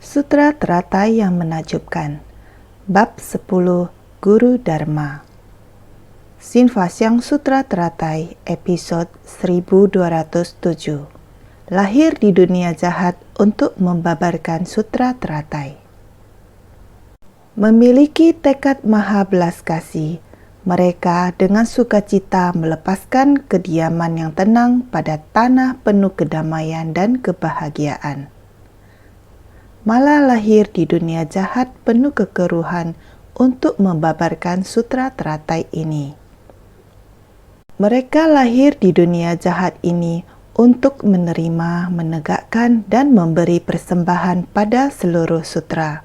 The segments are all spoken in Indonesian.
Sutra Teratai yang menakjubkan. Bab 10 Guru Dharma. Sinvasyang Sutra Teratai episode 1207. Lahir di dunia jahat untuk membabarkan Sutra Teratai. Memiliki tekad maha belas kasih, mereka dengan sukacita melepaskan kediaman yang tenang pada tanah penuh kedamaian dan kebahagiaan. Malah lahir di dunia jahat penuh kekeruhan untuk membabarkan Sutra Teratai ini. Mereka lahir di dunia jahat ini untuk menerima, menegakkan, dan memberi persembahan pada seluruh sutra.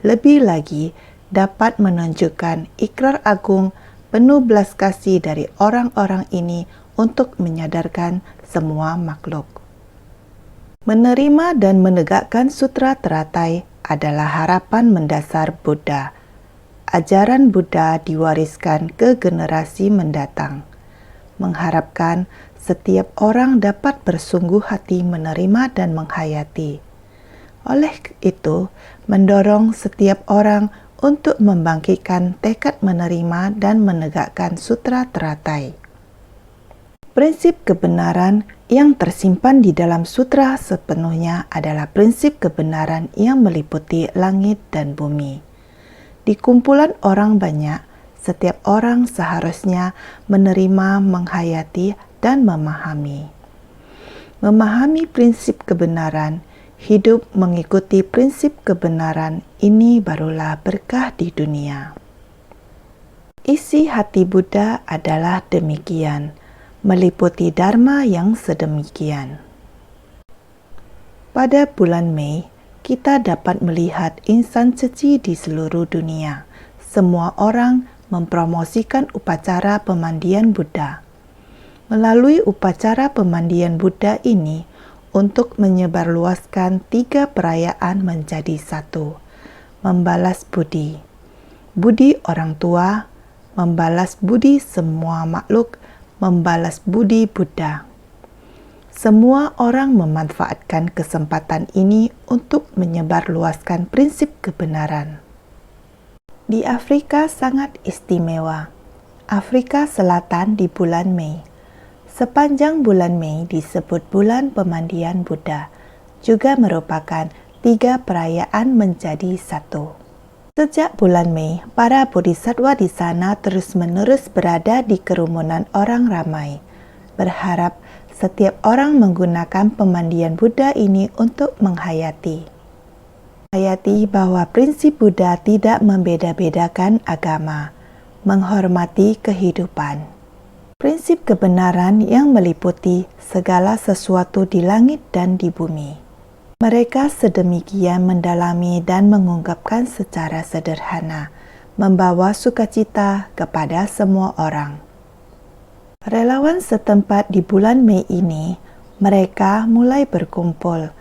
Lebih lagi, dapat menunjukkan ikrar agung penuh belas kasih dari orang-orang ini untuk menyadarkan semua makhluk. Menerima dan menegakkan Sutra Teratai adalah harapan mendasar Buddha. Ajaran Buddha diwariskan ke generasi mendatang, mengharapkan setiap orang dapat bersungguh hati menerima dan menghayati. Oleh itu, mendorong setiap orang untuk membangkitkan tekad menerima dan menegakkan Sutra Teratai. Prinsip kebenaran yang tersimpan di dalam sutra sepenuhnya adalah prinsip kebenaran yang meliputi langit dan bumi. Di kumpulan orang banyak, setiap orang seharusnya menerima, menghayati, dan memahami. Memahami prinsip kebenaran, hidup mengikuti prinsip kebenaran, ini barulah berkah di dunia. Isi hati Buddha adalah demikian, meliputi Dharma yang sedemikian. Pada bulan Mei, kita dapat melihat insan suci di seluruh dunia. Semua orang mempromosikan upacara pemandian Buddha. Melalui upacara pemandian Buddha ini, untuk menyebarluaskan 3 perayaan menjadi satu. Membalas budi. Budi orang tua, membalas budi semua makhluk, membalas budi Buddha. Semua orang memanfaatkan kesempatan ini untuk menyebarluaskan prinsip kebenaran. Di Afrika sangat istimewa. Afrika Selatan di bulan Mei. Sepanjang bulan Mei disebut bulan pemandian Buddha, juga merupakan 3 perayaan menjadi satu. Sejak bulan Mei, para bodhisattva di sana terus-menerus berada di kerumunan orang ramai, berharap setiap orang menggunakan pemandian Buddha ini untuk menghayati. Menghayati bahwa prinsip Buddha tidak membeda-bedakan agama, menghormati kehidupan. Prinsip kebenaran yang meliputi segala sesuatu di langit dan di bumi. Mereka sedemikian mendalami dan mengungkapkan secara sederhana, membawa sukacita kepada semua orang. Relawan setempat di bulan Mei ini, mereka mulai berkumpul.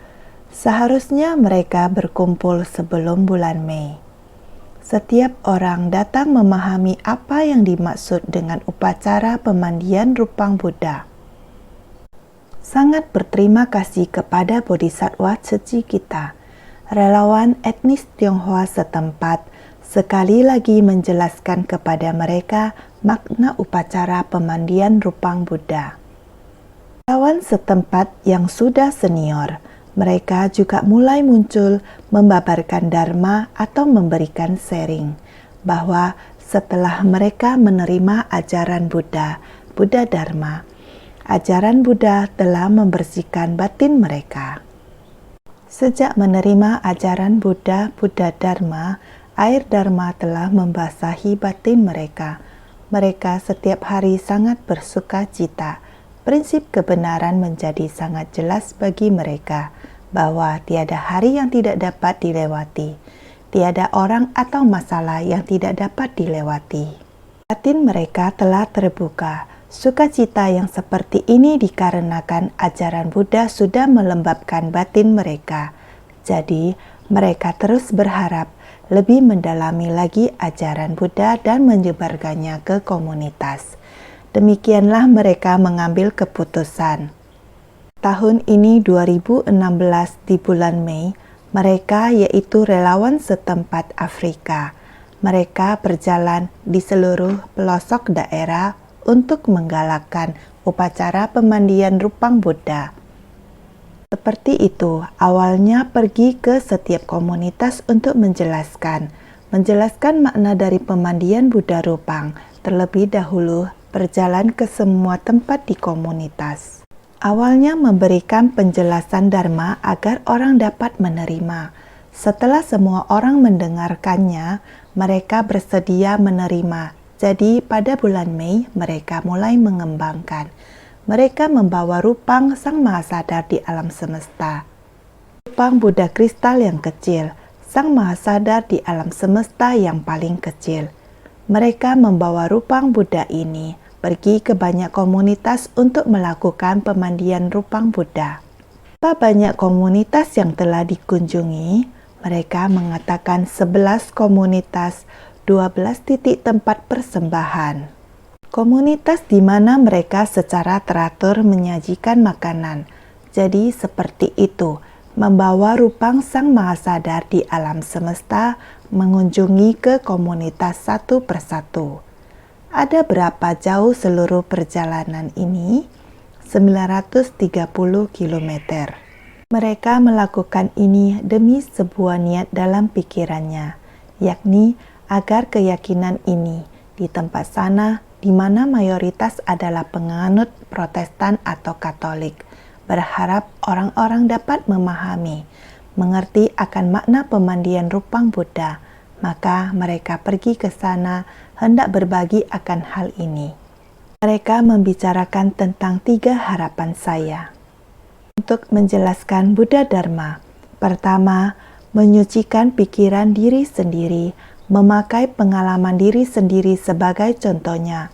Seharusnya mereka berkumpul sebelum bulan Mei. Setiap orang datang memahami apa yang dimaksud dengan upacara pemandian rupang Buddha. Sangat berterima kasih kepada bodhisattva suci kita. Relawan etnis Tionghoa setempat sekali lagi menjelaskan kepada mereka makna upacara pemandian rupang Buddha. Relawan setempat yang sudah senior, mereka juga mulai muncul membabarkan Dharma atau memberikan sharing, bahwa setelah mereka menerima ajaran Buddha, Buddha Dharma, ajaran Buddha telah membersihkan batin mereka. Sejak menerima ajaran Buddha, Buddha Dharma, air Dharma telah membasahi batin mereka. Mereka setiap hari sangat bersuka cita. Prinsip kebenaran menjadi sangat jelas bagi mereka, bahwa tiada hari yang tidak dapat dilewati, tiada orang atau masalah yang tidak dapat dilewati. Batin mereka telah terbuka. Sukacita yang seperti ini dikarenakan ajaran Buddha sudah melembabkan batin mereka. Jadi, mereka terus berharap lebih mendalami lagi ajaran Buddha dan menyebarkannya ke komunitas. Demikianlah mereka mengambil keputusan. Tahun ini 2016 di bulan Mei, Mereka yaitu relawan setempat Afrika. Mereka berjalan di seluruh pelosok daerah untuk menggalakkan upacara pemandian rupang Buddha. Seperti itu, awalnya pergi ke setiap komunitas untuk menjelaskan makna dari pemandian Buddha rupang. Terlebih dahulu, berjalan ke semua tempat di komunitas. Awalnya memberikan penjelasan Dharma agar orang dapat menerima. Setelah semua orang mendengarkannya, mereka bersedia menerima. Jadi pada bulan Mei mereka mulai mengembangkan. Mereka membawa rupang Sang Mahasadar di alam semesta. Rupang Buddha kristal yang kecil, Sang Mahasadar di alam semesta yang paling kecil. Mereka membawa rupang Buddha ini pergi ke banyak komunitas untuk melakukan pemandian rupang Buddha. Apa banyak komunitas yang telah dikunjungi? Mereka mengatakan 11 komunitas, 12 titik tempat persembahan. Komunitas di mana mereka secara teratur menyajikan makanan. Jadi seperti itu, membawa rupang Sang Mahasadar di alam semesta mengunjungi ke komunitas satu persatu. Ada berapa jauh seluruh perjalanan ini? 930 km. Mereka melakukan ini demi sebuah niat dalam pikirannya, yakni agar keyakinan ini di tempat sana di mana mayoritas adalah penganut Protestan atau Katolik, berharap orang-orang dapat memahami, mengerti akan makna pemandian rupang Buddha. Maka mereka pergi ke sana hendak berbagi akan hal ini. Mereka membicarakan tentang 3 harapan saya untuk menjelaskan Buddha Dharma. Pertama, menyucikan pikiran diri sendiri, memakai pengalaman diri sendiri sebagai contohnya.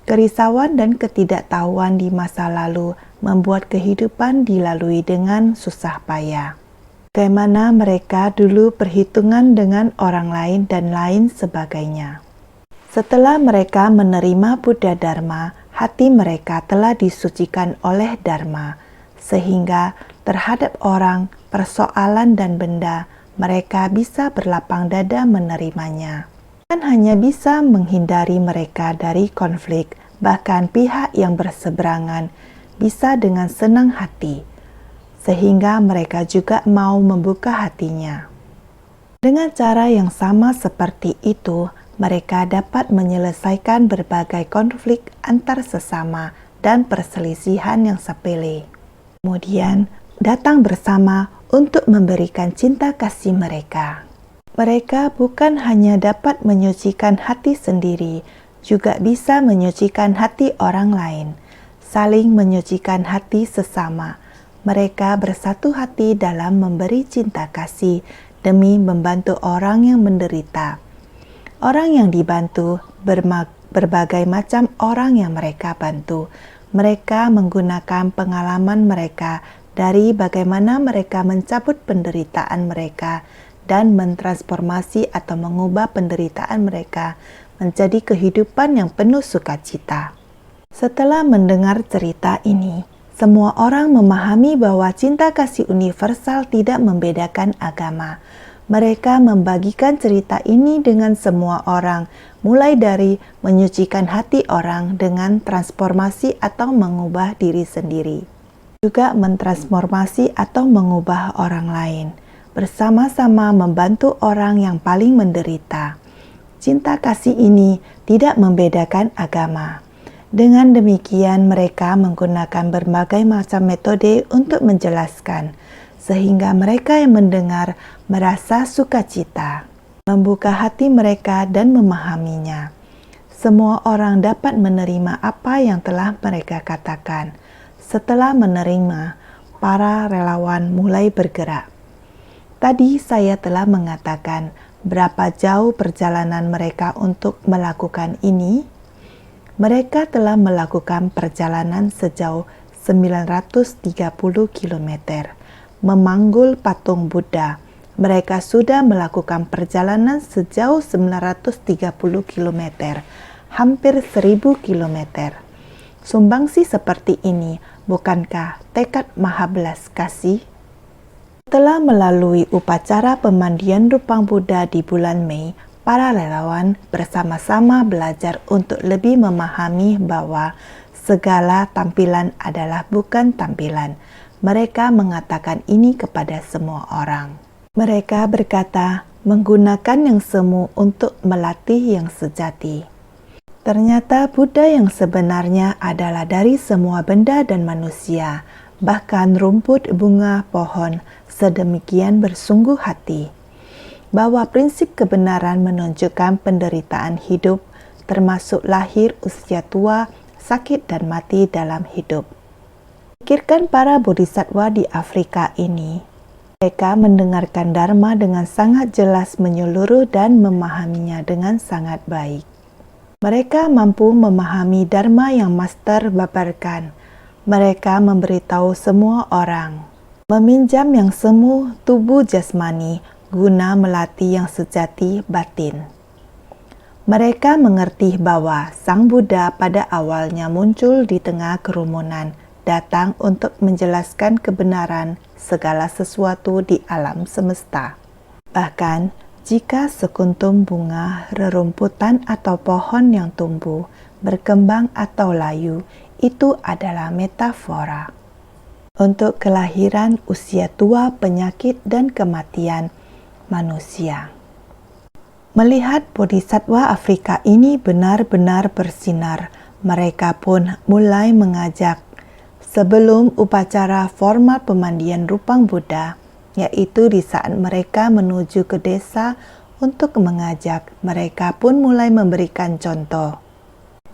Kerisauan dan ketidaktahuan di masa lalu membuat kehidupan dilalui dengan susah payah. Bagaimana mereka dulu perhitungan dengan orang lain dan lain sebagainya. Setelah mereka menerima Buddha Dharma, hati mereka telah disucikan oleh Dharma, sehingga terhadap orang, persoalan dan benda, mereka bisa berlapang dada menerimanya. Dan hanya bisa menghindari mereka dari konflik, bahkan pihak yang berseberangan bisa dengan senang hati, sehingga mereka juga mau membuka hatinya. Dengan cara yang sama seperti itu, mereka dapat menyelesaikan berbagai konflik antar sesama dan perselisihan yang sepele. Kemudian datang bersama untuk memberikan cinta kasih mereka. Mereka bukan hanya dapat menyucikan hati sendiri, juga bisa menyucikan hati orang lain, saling menyucikan hati sesama. Mereka bersatu hati dalam memberi cinta kasih demi membantu orang yang menderita. Orang yang dibantu berbagai macam orang yang mereka bantu. Mereka menggunakan pengalaman mereka dari bagaimana mereka mencabut penderitaan mereka dan mentransformasi atau mengubah penderitaan mereka menjadi kehidupan yang penuh sukacita. Setelah mendengar cerita ini, semua orang memahami bahwa cinta kasih universal tidak membedakan agama. Mereka membagikan cerita ini dengan semua orang, mulai dari menyucikan hati orang dengan transformasi atau mengubah diri sendiri, juga mentransformasi atau mengubah orang lain, bersama-sama membantu orang yang paling menderita. Cinta kasih ini tidak membedakan agama. Dengan demikian, mereka menggunakan berbagai macam metode untuk menjelaskan, sehingga mereka yang mendengar merasa sukacita, membuka hati mereka dan memahaminya. Semua orang dapat menerima apa yang telah mereka katakan. Setelah menerima, para relawan mulai bergerak. Tadi saya telah mengatakan berapa jauh perjalanan mereka untuk melakukan ini. Mereka telah melakukan perjalanan sejauh 930 km. Memanggul patung Buddha. Mereka sudah melakukan perjalanan sejauh 930 km, hampir 1000 km. Sumbangsi seperti ini, bukankah tekad maha belas kasih? Setelah melalui upacara pemandian rupang Buddha di bulan Mei, para relawan bersama-sama belajar untuk lebih memahami bahwa segala tampilan adalah bukan tampilan. Mereka mengatakan ini kepada semua orang. Mereka berkata, menggunakan yang semu untuk melatih yang sejati. Ternyata Buddha yang sebenarnya adalah dari semua benda dan manusia, bahkan rumput, bunga, pohon, sedemikian bersungguh hati. Bahwa prinsip kebenaran menunjukkan penderitaan hidup, termasuk lahir, usia tua, sakit dan mati dalam hidup. Pikirkan para bodhisattva di Afrika ini. Mereka mendengarkan Dharma dengan sangat jelas menyeluruh dan memahaminya dengan sangat baik. Mereka mampu memahami Dharma yang Master babarkan. Mereka memberitahu semua orang, meminjam yang semu tubuh jasmani guna melatih yang sejati batin. Mereka mengerti bahwa Sang Buddha pada awalnya muncul di tengah kerumunan, datang untuk menjelaskan kebenaran segala sesuatu di alam semesta. Bahkan, jika sekuntum bunga, rerumputan atau pohon yang tumbuh, berkembang atau layu, itu adalah metafora untuk kelahiran, usia tua, penyakit, dan kematian manusia. Melihat bodhisattva Afrika ini benar-benar bersinar, mereka pun mulai mengajak sebelum upacara formal pemandian rupang Buddha, yaitu di saat mereka menuju ke desa untuk mengajak, mereka pun mulai memberikan contoh.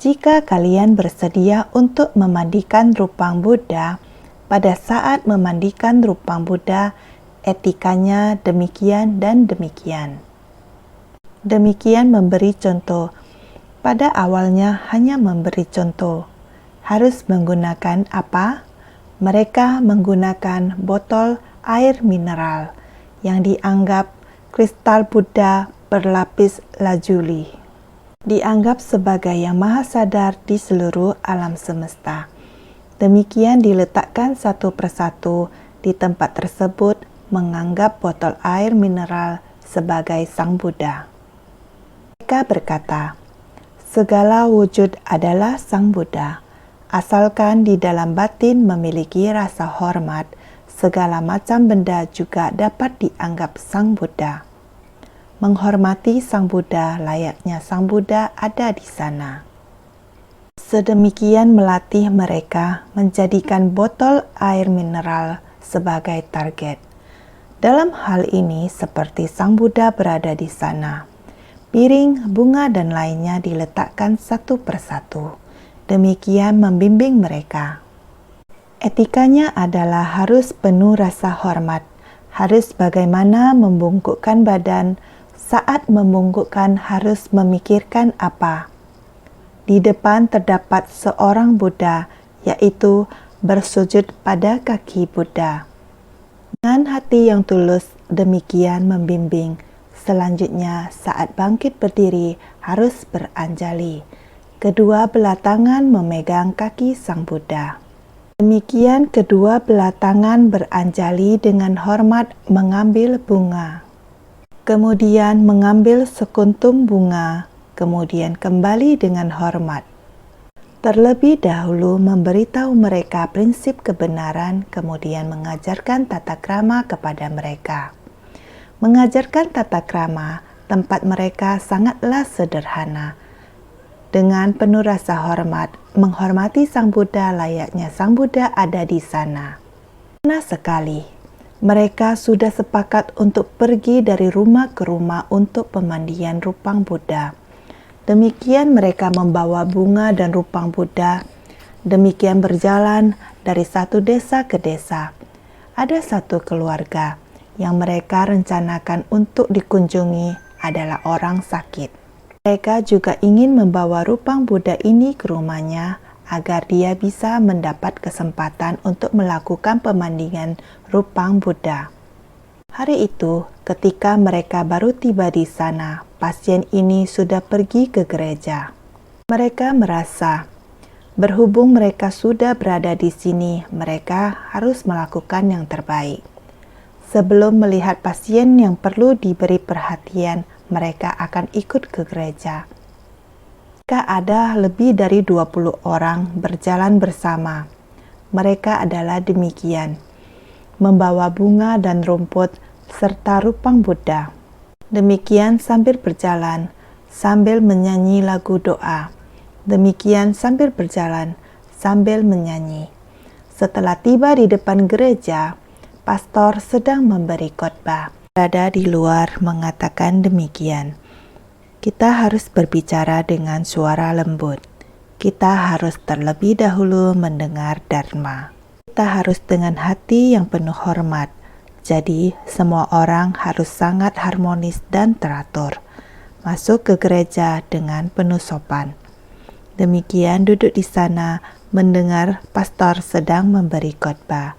Jika kalian bersedia untuk memandikan rupang Buddha, pada saat memandikan rupang Buddha, etikanya demikian dan demikian. Demikian memberi contoh. Pada awalnya hanya memberi contoh. Harus menggunakan apa? Mereka menggunakan botol air mineral yang dianggap kristal Buddha berlapis lazuli. Dianggap sebagai yang maha sadar di seluruh alam semesta. Demikian diletakkan satu persatu di tempat tersebut, menganggap botol air mineral sebagai Sang Buddha. Mereka berkata, segala wujud adalah Sang Buddha. Asalkan di dalam batin memiliki rasa hormat, segala macam benda juga dapat dianggap Sang Buddha. Menghormati Sang Buddha layaknya Sang Buddha ada di sana. Sedemikian melatih mereka menjadikan botol air mineral sebagai target. Dalam hal ini seperti Sang Buddha berada di sana. Piring, bunga dan lainnya diletakkan satu persatu. Demikian membimbing mereka. Etikanya adalah harus penuh rasa hormat, harus bagaimana membungkukkan badan. Saat membungkukkan harus memikirkan apa. Di depan terdapat seorang Buddha, yaitu bersujud pada kaki Buddha. Dengan hati yang tulus, demikian membimbing. Selanjutnya, saat bangkit berdiri, harus beranjali. Kedua belah tangan memegang kaki Sang Buddha. Demikian kedua belah tangan beranjali dengan hormat mengambil bunga. Kemudian mengambil sekuntum bunga, kemudian kembali dengan hormat. Terlebih dahulu memberitahu mereka prinsip kebenaran, kemudian mengajarkan tata krama kepada mereka. Mengajarkan tata krama, tempat mereka sangatlah sederhana. Dengan penuh rasa hormat, menghormati Sang Buddha layaknya Sang Buddha ada di sana. Karena sekali, mereka sudah sepakat untuk pergi dari rumah ke rumah untuk pemandian rupang Buddha. Demikian mereka membawa bunga dan rupang Buddha. Demikian berjalan dari satu desa ke desa. Ada satu keluarga yang mereka rencanakan untuk dikunjungi adalah orang sakit. Mereka juga ingin membawa rupang Buddha ini ke rumahnya agar dia bisa mendapat kesempatan untuk melakukan pemandian rupang Buddha. Hari itu, ketika mereka baru tiba di sana, pasien ini sudah pergi ke gereja. Mereka merasa, berhubung mereka sudah berada di sini, mereka harus melakukan yang terbaik. Sebelum melihat pasien yang perlu diberi perhatian, mereka akan ikut ke gereja. Jika ada lebih dari 20 orang berjalan bersama, mereka adalah demikian, membawa bunga dan rumput serta rupang Buddha. Demikian sambil berjalan, sambil menyanyi lagu doa. Demikian sambil berjalan, sambil menyanyi. Setelah tiba di depan gereja, pastor sedang memberi khotbah. Berada di luar mengatakan demikian. Kita harus berbicara dengan suara lembut. Kita harus terlebih dahulu mendengar dharma. Kita harus dengan hati yang penuh hormat. Jadi, semua orang harus sangat harmonis dan teratur. Masuk ke gereja dengan penuh sopan. Demikian duduk di sana mendengar pastor sedang memberi khotbah.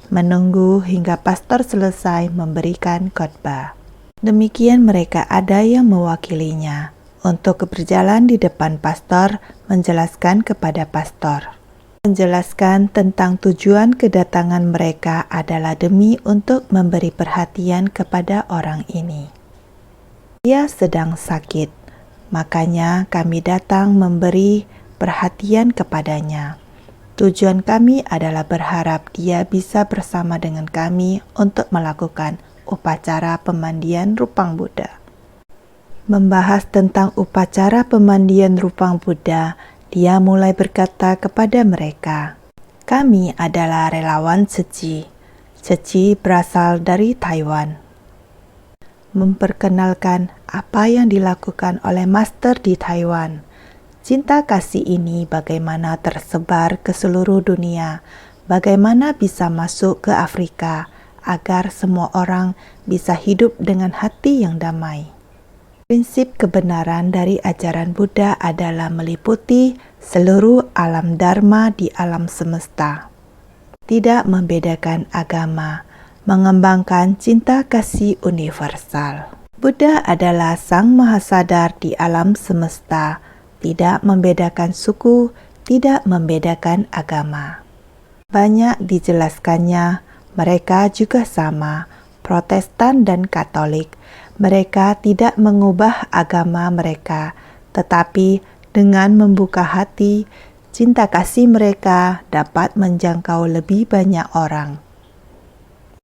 Menunggu hingga pastor selesai memberikan khotbah. Demikian mereka ada yang mewakilinya untuk berjalan di depan pastor menjelaskan kepada pastor. Menjelaskan tentang tujuan kedatangan mereka adalah demi untuk memberi perhatian kepada orang ini. Dia sedang sakit, makanya kami datang memberi perhatian kepadanya. Tujuan kami adalah berharap dia bisa bersama dengan kami untuk melakukan upacara pemandian rupang Buddha. Membahas tentang upacara pemandian rupang Buddha, dia mulai berkata kepada mereka, "Kami adalah relawan Ceci. Ceci berasal dari Taiwan." Memperkenalkan apa yang dilakukan oleh master di Taiwan. Cinta kasih ini bagaimana tersebar ke seluruh dunia, bagaimana bisa masuk ke Afrika, agar semua orang bisa hidup dengan hati yang damai. Prinsip kebenaran dari ajaran Buddha adalah meliputi seluruh alam dharma di alam semesta. Tidak membedakan agama, mengembangkan cinta kasih universal. Buddha adalah Sang Mahasadar di alam semesta, tidak membedakan suku, tidak membedakan agama. Banyak dijelaskannya, mereka juga sama, Protestan dan Katolik. Mereka tidak mengubah agama mereka, tetapi dengan membuka hati, cinta kasih mereka dapat menjangkau lebih banyak orang.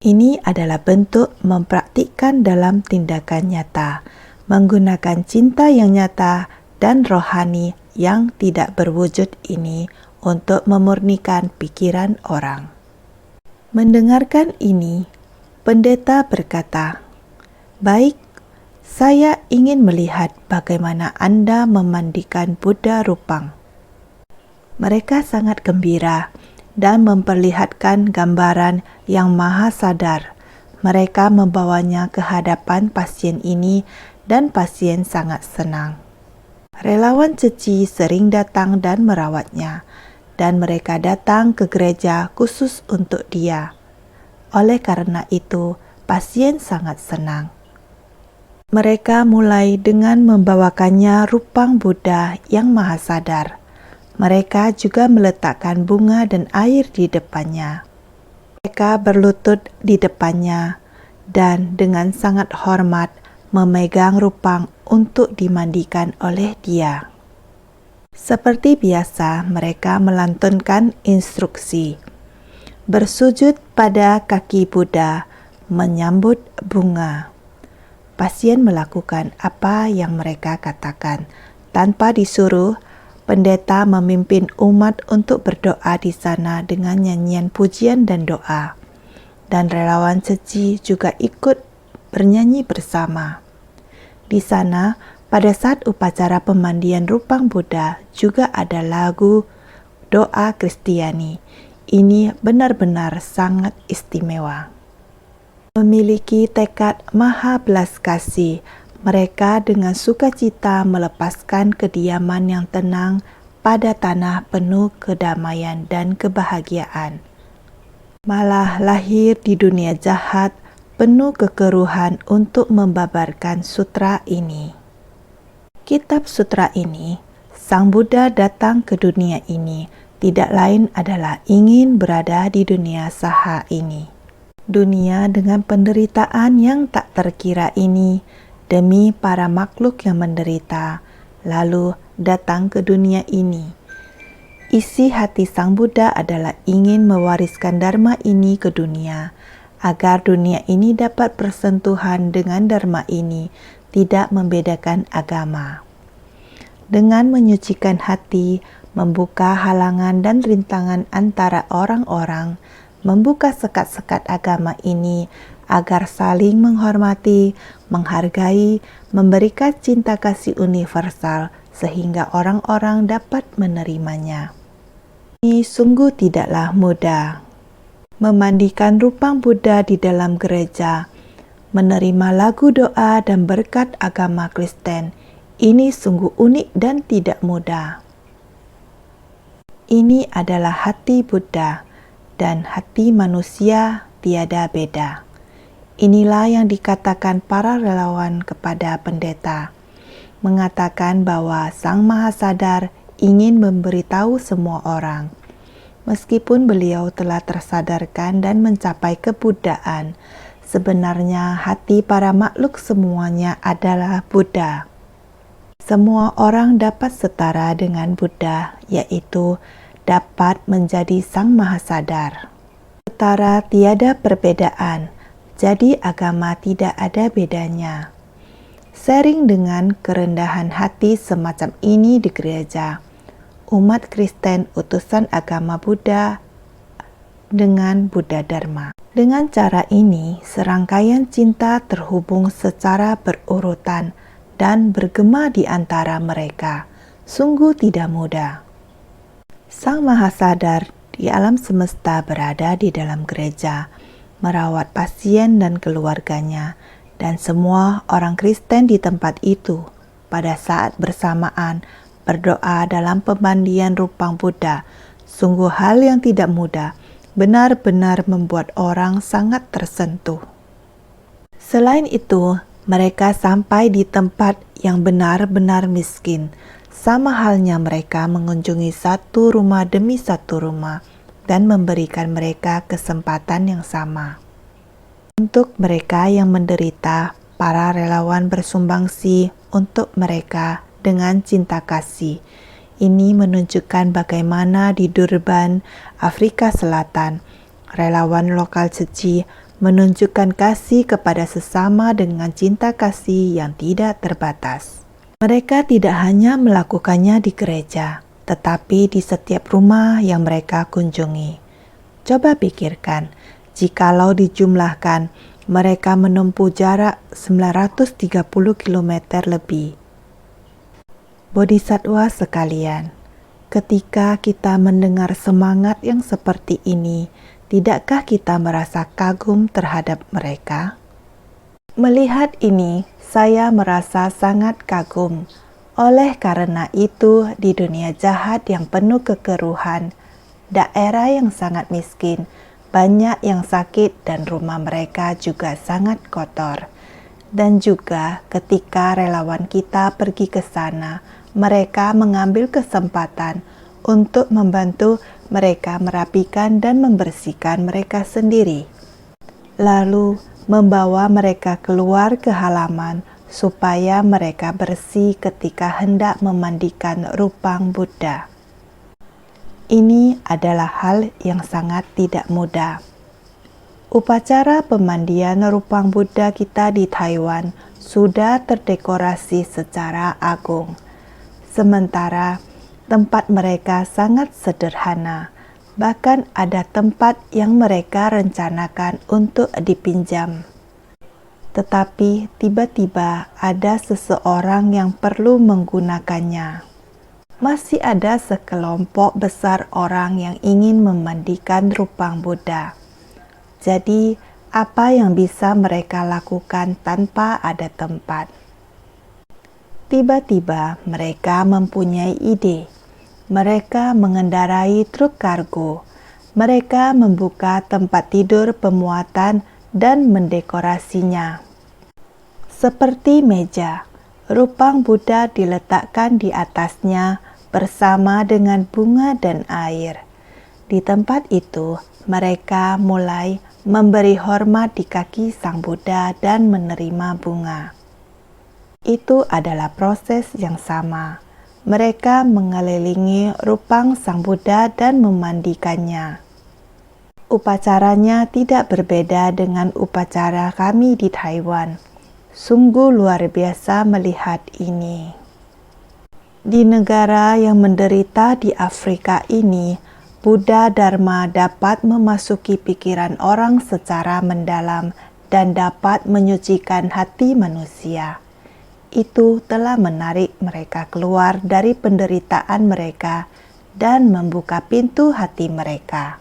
Ini adalah bentuk mempraktikkan dalam tindakan nyata, menggunakan cinta yang nyata dan rohani yang tidak berwujud ini untuk memurnikan pikiran orang. Mendengarkan ini, pendeta berkata, "Baik, saya ingin melihat bagaimana Anda memandikan Buddha rupang." Mereka sangat gembira dan memperlihatkan gambaran yang maha sadar. Mereka membawanya ke hadapan pasien ini dan pasien sangat senang. Relawan Ceci sering datang dan merawatnya, dan mereka datang ke gereja khusus untuk dia. Oleh karena itu, pasien sangat senang. Mereka mulai dengan membawakannya rupang Buddha yang maha sadar. Mereka juga meletakkan bunga dan air di depannya. Mereka berlutut di depannya dan dengan sangat hormat memegang rupang untuk dimandikan oleh dia. Seperti biasa, mereka melantunkan instruksi. Bersujud pada kaki Buddha, menyambut bunga. Pasien melakukan apa yang mereka katakan. Tanpa disuruh, pendeta memimpin umat untuk berdoa di sana dengan nyanyian pujian dan doa. Dan relawan Ceci juga ikut bernyanyi bersama. Di sana, pada saat upacara pemandian rupang Buddha juga ada lagu doa Kristiani. Ini benar-benar sangat istimewa. Memiliki tekad maha belas kasih, mereka dengan sukacita melepaskan kediaman yang tenang pada tanah penuh kedamaian dan kebahagiaan. Malah lahir di dunia jahat penuh kekeruhan untuk membabarkan sutra ini. Kitab sutra ini, Sang Buddha datang ke dunia ini, tidak lain adalah ingin berada di dunia saha ini. Dunia dengan penderitaan yang tak terkira ini demi para makhluk yang menderita, lalu datang ke dunia ini. Isi hati Sang Buddha adalah ingin mewariskan Dharma ini ke dunia, agar dunia ini dapat bersentuhan dengan Dharma ini, tidak membedakan agama. Dengan menyucikan hati, membuka halangan dan rintangan antara orang-orang, membuka sekat-sekat agama ini agar saling menghormati, menghargai, memberikan cinta kasih universal sehingga orang-orang dapat menerimanya. Ini sungguh tidaklah mudah. Memandikan rupang Buddha di dalam gereja, menerima lagu doa dan berkat agama Kristen, ini sungguh unik dan tidak mudah. Ini adalah hati Buddha, dan hati manusia tiada beda. Inilah yang dikatakan para relawan kepada pendeta, mengatakan bahwa Sang Mahasadar ingin memberitahu semua orang. Meskipun beliau telah tersadarkan dan mencapai kebuddhaan, sebenarnya hati para makhluk semuanya adalah Buddha. Semua orang dapat setara dengan Buddha, yaitu dapat menjadi Sang Mahasadar. Setara tiada perbedaan, jadi agama tidak ada bedanya. Sharing dengan kerendahan hati semacam ini di gereja, umat Kristen utusan agama Buddha dengan Buddha Dharma. Dengan cara ini, serangkaian cinta terhubung secara berurutan dan bergema di antara mereka. Sungguh tidak mudah. Sang Mahasadar di alam semesta berada di dalam gereja, merawat pasien dan keluarganya, dan semua orang Kristen di tempat itu pada saat bersamaan berdoa dalam pemandian rupang Buddha. Sungguh hal yang tidak mudah, benar-benar membuat orang sangat tersentuh. Selain itu, mereka sampai di tempat yang benar-benar miskin. Sama halnya mereka mengunjungi satu rumah demi satu rumah dan memberikan mereka kesempatan yang sama. Untuk mereka yang menderita, para relawan bersumbangsi untuk mereka dengan cinta kasih. Ini menunjukkan bagaimana di Durban, Afrika Selatan, relawan lokal suci menunjukkan kasih kepada sesama dengan cinta kasih yang tidak terbatas. Mereka tidak hanya melakukannya di gereja, tetapi di setiap rumah yang mereka kunjungi. Coba pikirkan, jikalau dijumlahkan, mereka menempuh jarak 930 km lebih. Bodhisatwa sekalian, ketika kita mendengar semangat yang seperti ini, tidakkah kita merasa kagum terhadap mereka? Melihat ini, saya merasa sangat kagum. Oleh karena itu, di dunia jahat yang penuh kekeruhan, daerah yang sangat miskin, banyak yang sakit dan rumah mereka juga sangat kotor. Dan juga ketika relawan kita pergi ke sana, mereka mengambil kesempatan untuk membantu mereka merapikan dan membersihkan mereka sendiri. Lalu membawa mereka keluar ke halaman supaya mereka bersih ketika hendak memandikan rupang Buddha. Ini adalah hal yang sangat tidak mudah. Upacara pemandian rupang Buddha kita di Taiwan sudah terdekorasi secara agung. Sementara tempat mereka sangat sederhana, bahkan ada tempat yang mereka rencanakan untuk dipinjam. Tetapi tiba-tiba ada seseorang yang perlu menggunakannya. Masih ada sekelompok besar orang yang ingin memandikan rupang Buddha. Jadi, apa yang bisa mereka lakukan tanpa ada tempat? Tiba-tiba mereka mempunyai ide. Mereka mengendarai truk kargo. Mereka membuka tempat tidur pemuatan dan mendekorasinya. Seperti meja, rupang Buddha diletakkan di atasnya bersama dengan bunga dan air. Di tempat itu, mereka mulai memberi hormat di kaki Sang Buddha dan menerima bunga. Itu adalah proses yang sama. Mereka mengelilingi rupang Sang Buddha dan memandikannya. Upacaranya tidak berbeda dengan upacara kami di Taiwan. Sungguh luar biasa melihat ini. Di negara yang menderita di Afrika ini, Buddha Dharma dapat memasuki pikiran orang secara mendalam dan dapat menyucikan hati manusia. Itu telah menarik mereka keluar dari penderitaan mereka dan membuka pintu hati mereka.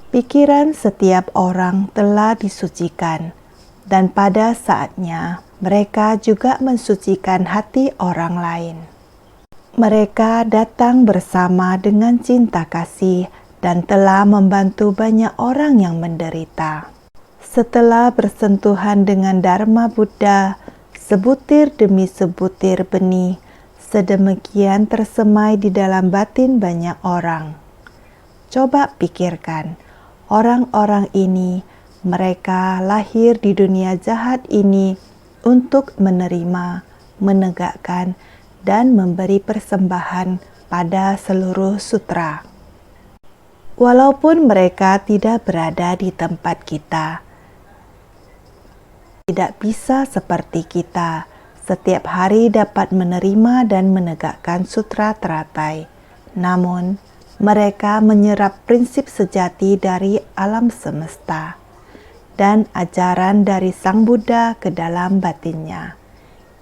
Pikiran setiap orang telah disucikan, dan pada saatnya mereka juga mensucikan hati orang lain. Mereka datang bersama dengan cinta kasih dan telah membantu banyak orang yang menderita. Setelah bersentuhan dengan Dharma Buddha, sebutir demi sebutir benih sedemikian tersemai di dalam batin banyak orang. Coba pikirkan, orang-orang ini, mereka lahir di dunia jahat ini untuk menerima, menegakkan, dan memberi persembahan pada seluruh sutra. Walaupun mereka tidak berada di tempat kita, tidak bisa seperti kita, setiap hari dapat menerima dan menegakkan sutra teratai. Namun, mereka menyerap prinsip sejati dari alam semesta dan ajaran dari Sang Buddha ke dalam batinnya.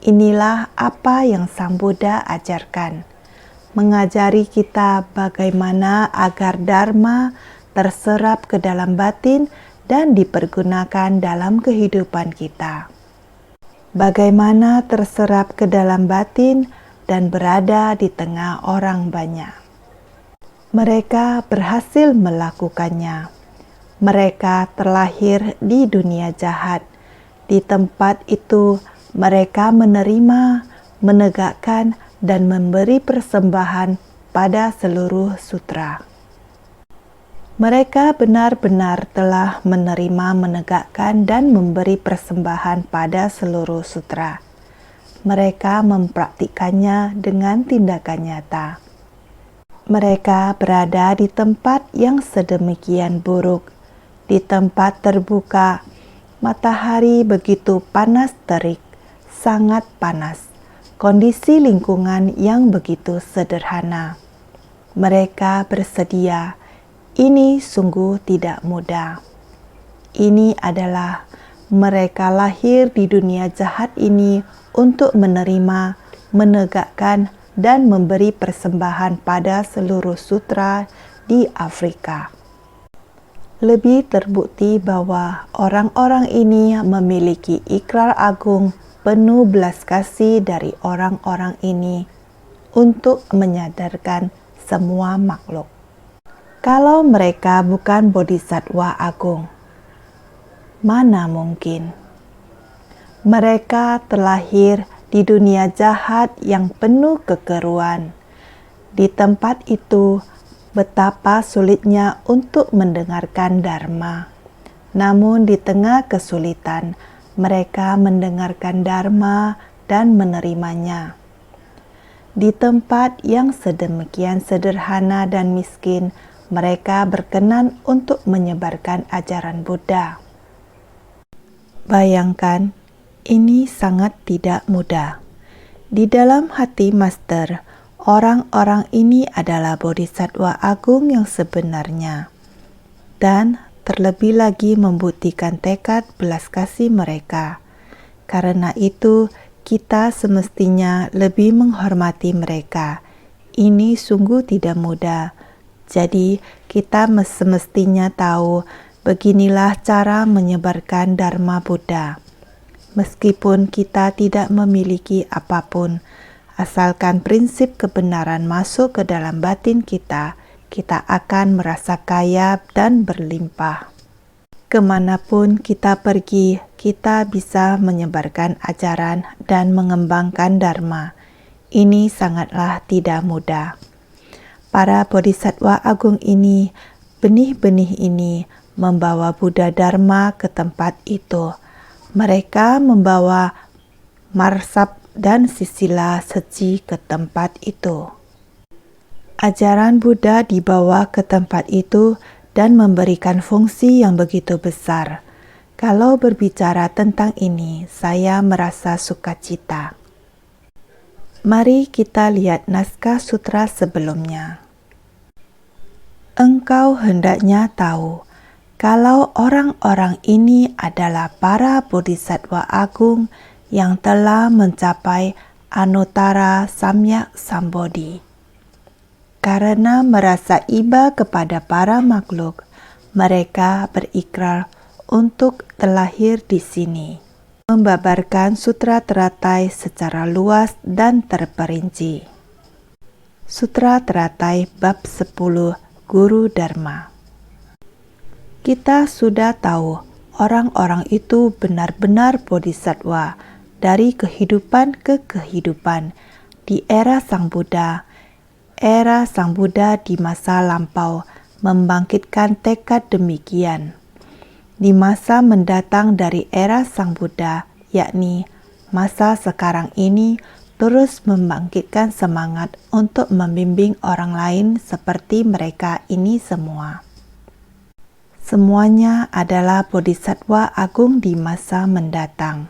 Inilah apa yang Sang Buddha ajarkan, mengajari kita bagaimana agar Dharma terserap ke dalam batin dan dipergunakan dalam kehidupan kita. Bagaimana terserap ke dalam batin dan berada di tengah orang banyak. Mereka berhasil melakukannya. Mereka terlahir di dunia jahat. Di tempat itu, mereka menerima, menegakkan, dan memberi persembahan pada seluruh sutra. Mereka benar-benar telah menerima, menegakkan, dan memberi persembahan pada seluruh sutra. Mereka mempraktikkannya dengan tindakan nyata. Mereka berada di tempat yang sedemikian buruk, di tempat terbuka, matahari begitu panas terik, sangat panas, kondisi lingkungan yang begitu sederhana. Mereka bersedia. Ini sungguh tidak mudah. Ini adalah mereka lahir di dunia jahat ini untuk menerima, menegakkan, dan memberi persembahan pada seluruh sutra di Afrika. Lebih terbukti bahwa orang-orang ini memiliki ikrar agung penuh belas kasih dari orang-orang ini untuk menyadarkan semua makhluk. Kalau mereka bukan bodhisattva agung, mana mungkin? Mereka terlahir di dunia jahat yang penuh kekeruan. Di tempat itu, betapa sulitnya untuk mendengarkan Dharma. Namun di tengah kesulitan, mereka mendengarkan Dharma dan menerimanya. Di tempat yang sedemikian sederhana dan miskin, mereka berkenan untuk menyebarkan ajaran Buddha. Bayangkan, ini sangat tidak mudah. Di dalam hati Master, orang-orang ini adalah bodhisattva agung yang sebenarnya, dan terlebih lagi membuktikan tekad belas kasih mereka. Karena itu, kita semestinya lebih menghormati mereka. Ini sungguh tidak mudah. Jadi, kita semestinya tahu beginilah cara menyebarkan Dharma Buddha. Meskipun kita tidak memiliki apapun, asalkan prinsip kebenaran masuk ke dalam batin kita, kita akan merasa kaya dan berlimpah. Kemanapun kita pergi, kita bisa menyebarkan ajaran dan mengembangkan Dharma. Ini sangatlah tidak mudah. Para bodhisattva agung ini, benih-benih ini membawa Buddha Dharma ke tempat itu. Mereka membawa marsab dan sisila seci ke tempat itu. Ajaran Buddha dibawa ke tempat itu dan memberikan fungsi yang begitu besar. Kalau berbicara tentang ini, saya merasa sukacita. Mari kita lihat naskah sutra sebelumnya. Engkau hendaknya tahu, kalau orang-orang ini adalah para bodhisattva agung yang telah mencapai Anuttara Samyak Sambodhi. Karena merasa iba kepada para makhluk, mereka berikrar untuk terlahir di sini, membabarkan sutra teratai secara luas dan terperinci. Sutra teratai bab 10 Guru Dharma. Kita sudah tahu orang-orang itu benar-benar bodhisattva dari kehidupan ke kehidupan di era Sang Buddha. Era Sang Buddha di masa lampau membangkitkan tekad demikian. Di masa mendatang dari era Sang Buddha, yakni masa sekarang ini, terus membangkitkan semangat untuk membimbing orang lain seperti mereka ini semua. Semuanya adalah bodhisattva agung di masa mendatang,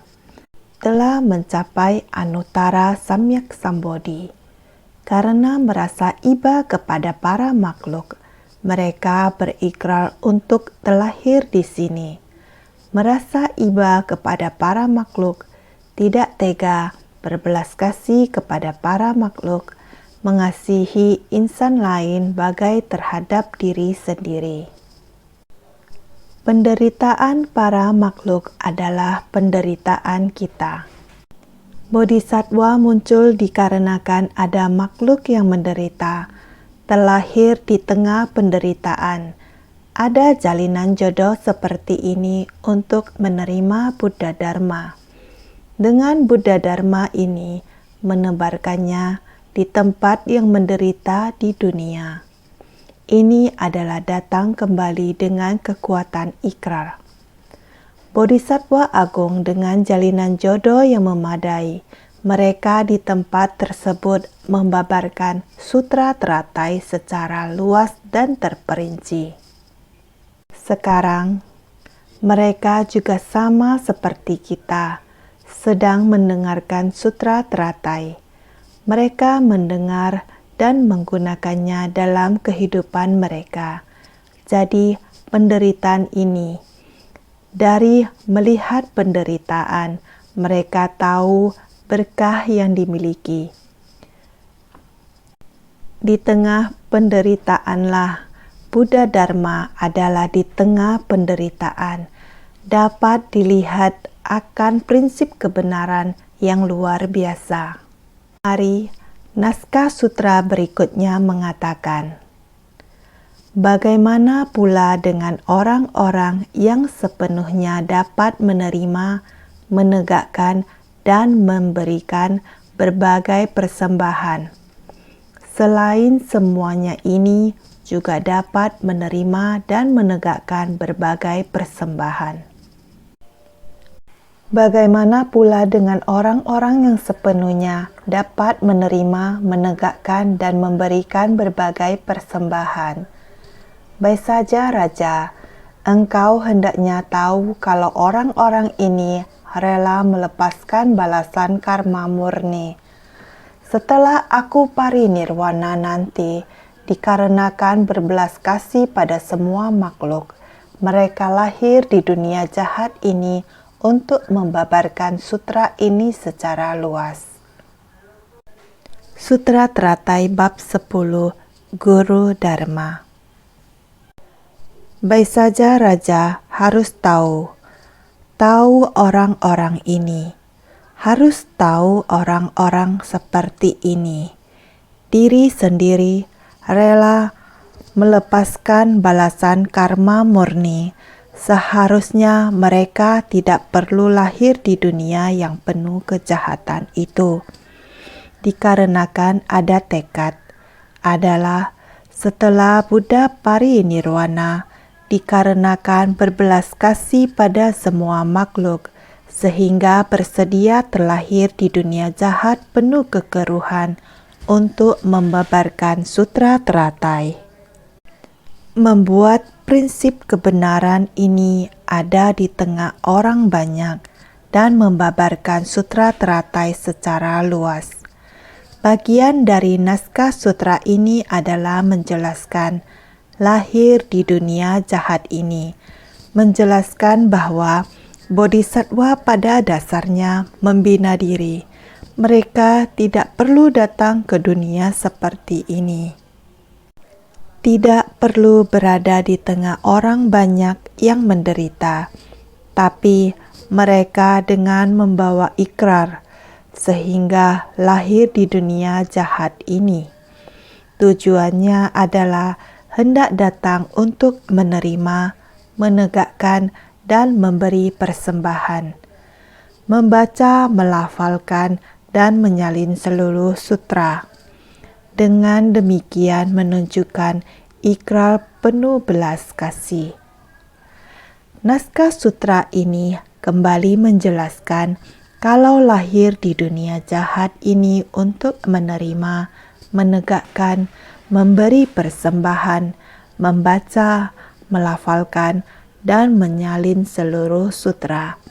telah mencapai Anuttara Samyak Sambodhi. Karena merasa iba kepada para makhluk, mereka berikrar untuk terlahir di sini. Merasa iba kepada para makhluk, tidak tega, berbelas kasih kepada para makhluk, mengasihi insan lain bagai terhadap diri sendiri. Penderitaan para makhluk adalah penderitaan kita. Bodhisattva muncul dikarenakan ada makhluk yang menderita, terlahir di tengah penderitaan. Ada jalinan jodoh seperti ini untuk menerima Buddha Dharma. Dengan Buddha Dharma ini, menebarkannya di tempat yang menderita di dunia. Ini adalah datang kembali dengan kekuatan ikrar. Bodhisattva agung dengan jalinan jodoh yang memadai, mereka di tempat tersebut membabarkan sutra teratai secara luas dan terperinci. Sekarang, mereka juga sama seperti kita, sedang mendengarkan sutra teratai. Mereka mendengar dan menggunakannya dalam kehidupan mereka. Jadi, penderitaan ini, dari melihat penderitaan, mereka tahu berkah yang dimiliki. Di tengah penderitaanlah, Buddha Dharma adalah di tengah penderitaan, dapat dilihat akan prinsip kebenaran yang luar biasa. Mari, naskah sutra berikutnya mengatakan, bagaimana pula dengan orang-orang yang sepenuhnya dapat menerima, menegakkan, dan memberikan berbagai persembahan. Selain semuanya ini, juga dapat menerima dan menegakkan berbagai persembahan. Bagaimana pula dengan orang-orang yang sepenuhnya dapat menerima, menegakkan, dan memberikan berbagai persembahan? Baik saja, Raja, engkau hendaknya tahu kalau orang-orang ini rela melepaskan balasan karma murni. Setelah aku parinirwana nanti, dikarenakan berbelas kasih pada semua makhluk, mereka lahir di dunia jahat ini untuk membabarkan sutra ini secara luas. Sutra Teratai Bab 10 Guru Dharma. Baik saja Raja harus tahu orang-orang ini, harus tahu orang-orang seperti ini. Diri sendiri rela melepaskan balasan karma murni. Seharusnya mereka tidak perlu lahir di dunia yang penuh kejahatan itu. Dikarenakan ada tekad, adalah setelah Buddha parinirwana, dikarenakan berbelas kasih pada semua makhluk, sehingga bersedia terlahir di dunia jahat penuh kekeruhan untuk membabarkan sutra teratai. Membuat prinsip kebenaran ini ada di tengah orang banyak dan membabarkan sutra teratai secara luas. Bagian dari naskah sutra ini adalah menjelaskan lahir di dunia jahat ini, menjelaskan bahwa bodhisattva pada dasarnya membina diri. Mereka tidak perlu datang ke dunia seperti ini. Tidak perlu berada di tengah orang banyak yang menderita, tapi mereka dengan membawa ikrar, sehingga lahir di dunia jahat ini. Tujuannya adalah hendak datang untuk menerima, menegakkan, dan memberi persembahan, membaca, melafalkan, dan menyalin seluruh sutra. Dengan demikian menunjukkan ikrar penuh belas kasih. Naskah sutra ini kembali menjelaskan kalau lahir di dunia jahat ini untuk menerima, menegakkan, memberi persembahan, membaca, melafalkan, dan menyalin seluruh sutra.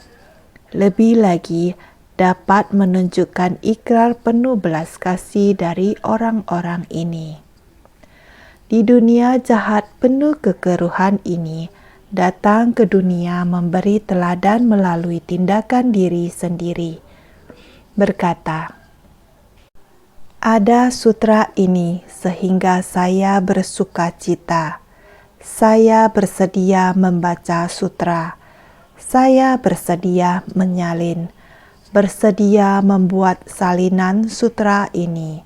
Lebih lagi, dapat menunjukkan ikrar penuh belas kasih dari orang-orang ini. Di dunia jahat penuh kekeruhan ini, datang ke dunia memberi teladan melalui tindakan diri sendiri. Berkata, "Ada sutra ini sehingga saya bersuka cita. Saya bersedia membaca sutra. Saya bersedia menyalin, bersedia membuat salinan sutra ini,